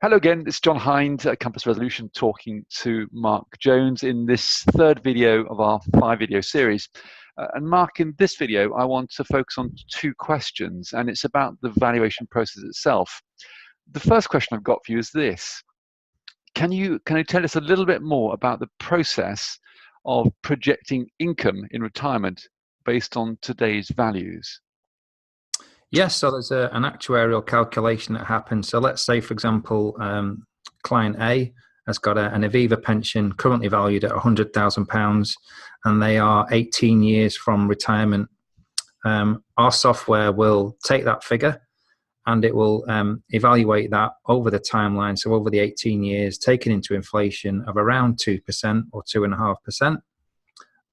Hello again, it's John Hind at Compass Resolution talking to Mark Jones in this third video of our 5-video series. And Mark, in this video, I want to focus on 2 questions, and it's about the valuation process itself. The first question I've got for you is this. Can you tell us a little bit more about the process of projecting income in retirement based on today's values? Yes, so there's an actuarial calculation that happens. So let's say, for example, client A has got an Aviva pension currently valued at £100,000 and they are 18 years from retirement. Our software will take that figure and it will evaluate that over the timeline, so over the 18 years, taking into inflation of around 2% or 2.5%,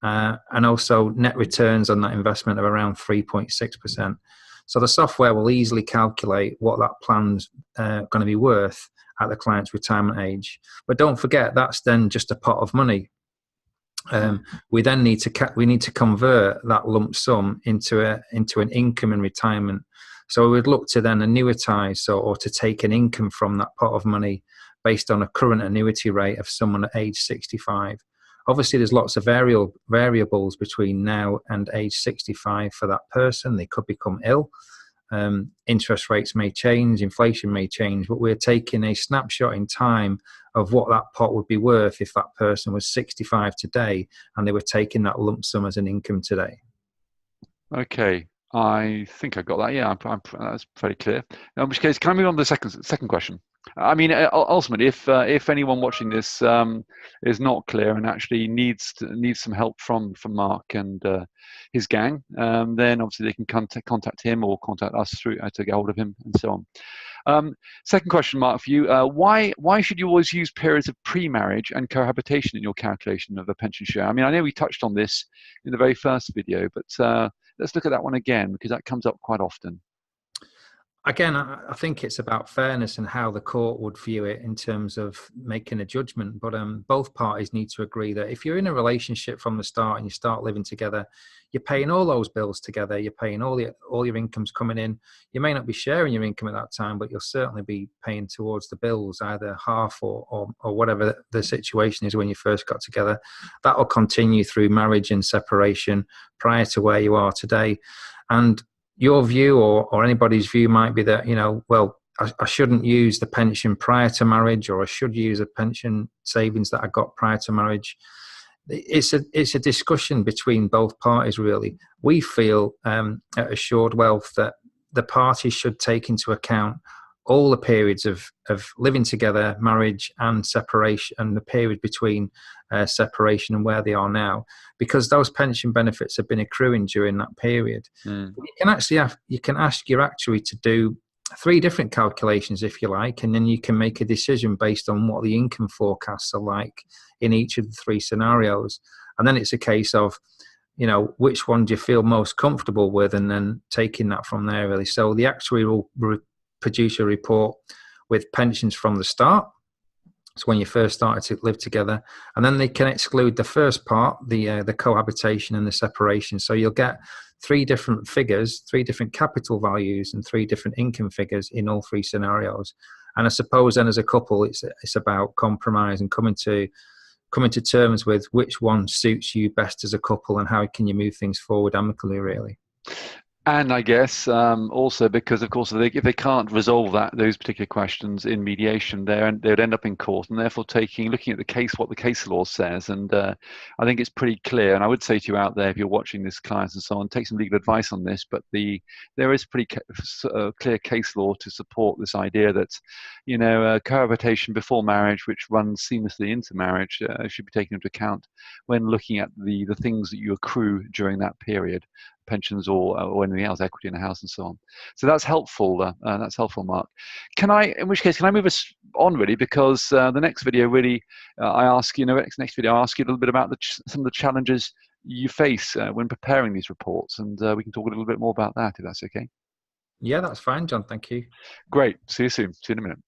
and also net returns on that investment of around 3.6%. So the software will easily calculate what that plan's going to be worth at the client's retirement age. But don't forget, that's then just a pot of money. We then need to convert that lump sum into an income in retirement. So we would look to then annuitize or to take an income from that pot of money based on a current annuity rate of someone at age 65. Obviously, there's lots of variables between now and age 65 for that person. They could become ill. Interest rates may change, inflation may change, but we're taking a snapshot in time of what that pot would be worth if that person was 65 today and they were taking that lump sum as an income today. Okay, I think I got that. Yeah, that's pretty clear. In which case, can I move on to the second question? I mean, ultimately, if anyone watching this is not clear and actually needs some help from Mark and his gang, then obviously they can contact him or contact us through to get hold of him and so on. Second question, Mark, for you: why should you always use periods of pre-marriage and cohabitation in your calculation of a pension share? I mean, I know we touched on this in the very first video, but let's look at that one again because that comes up quite often. Again, I think it's about fairness and how the court would view it in terms of making a judgment. But both parties need to agree that if you're in a relationship from the start and you start living together, you're paying all those bills together. You're paying all your incomes coming in. You may not be sharing your income at that time, but you'll certainly be paying towards the bills, either half or whatever the situation is when you first got together. That will continue through marriage and separation prior to where you are today. And your view or anybody's view might be that, well, I shouldn't use the pension prior to marriage, or I should use a pension savings that I got prior to marriage. It's a discussion between both parties, really. We feel at Assured Wealth that the parties should take into account all the periods of living together, marriage and separation, and the period between separation and where they are now, because those pension benefits have been accruing during that period. You can ask your actuary to do 3 different calculations if you like, and then you can make a decision based on what the income forecasts are like in each of the 3 scenarios. And then it's a case of, which one do you feel most comfortable with, and then taking that from there, really. So the actuary will produce a report with pensions from the start, so when you first started to live together, and then they can exclude the first part, the cohabitation and the separation. So you'll get 3 different figures, 3 different capital values and 3 different income figures in all 3 scenarios. And I suppose then as a couple, it's about compromise and coming to terms with which one suits you best as a couple and how can you move things forward amicably, really. And I guess also because, of course, if they can't resolve those particular questions in mediation, they would end up in court, and therefore looking at what the case law says. And I think it's pretty clear. And I would say to you out there, if you're watching this, clients and so on, take some legal advice on this. But there is pretty clear case law to support this idea that cohabitation before marriage, which runs seamlessly into marriage, should be taken into account when looking at the things that you accrue during that period. Pensions or anything else, equity in a house and so on. So that's helpful. That's helpful, Mark. In which case, can I move us on, really? Because the next video, really, I ask you, next video, I ask you a little bit about some of the challenges you face when preparing these reports, and we can talk a little bit more about that, if that's okay. Yeah, that's fine, John. Thank you. Great. See you soon. See you in a minute.